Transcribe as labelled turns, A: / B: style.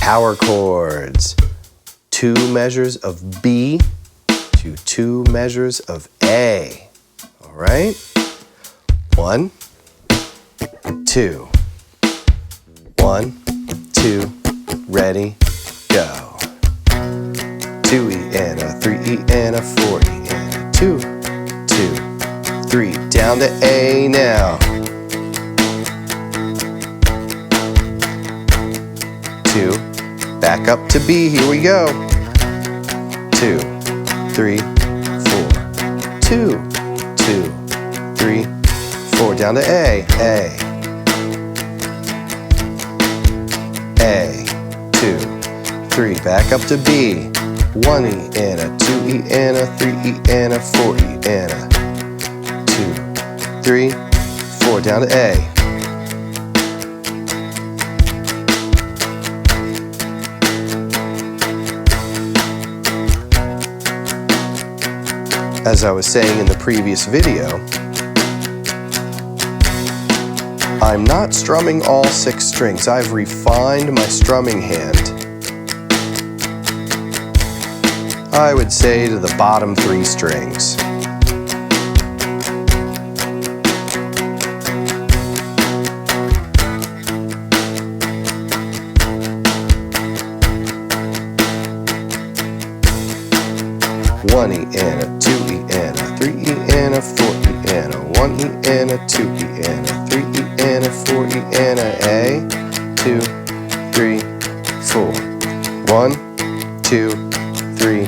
A: power chords. 2 measures of B to 2 measures of A. All right? 1, 2. 1, 2, ready, go. 2E and a 3E and a 4E and a 2, 2, 3. Down to A now. 2, back up to B, here we go. 2, 3, 4. 2, 2, 3, 4. Down to A, A. A, 2, 3, back up to B. 1E and a 2E and a 3E and a 4E and a 2, 3, 4. Down to A. As I was saying in the previous video, I'm not strumming all 6 strings. I've refined my strumming hand, I would say, to the bottom 3 strings. One E and a 2E and a 3E and a 4E and a 1E and a 2E and a 3E and a 4E and a A, 2, 3, 4. 1, 2, 3,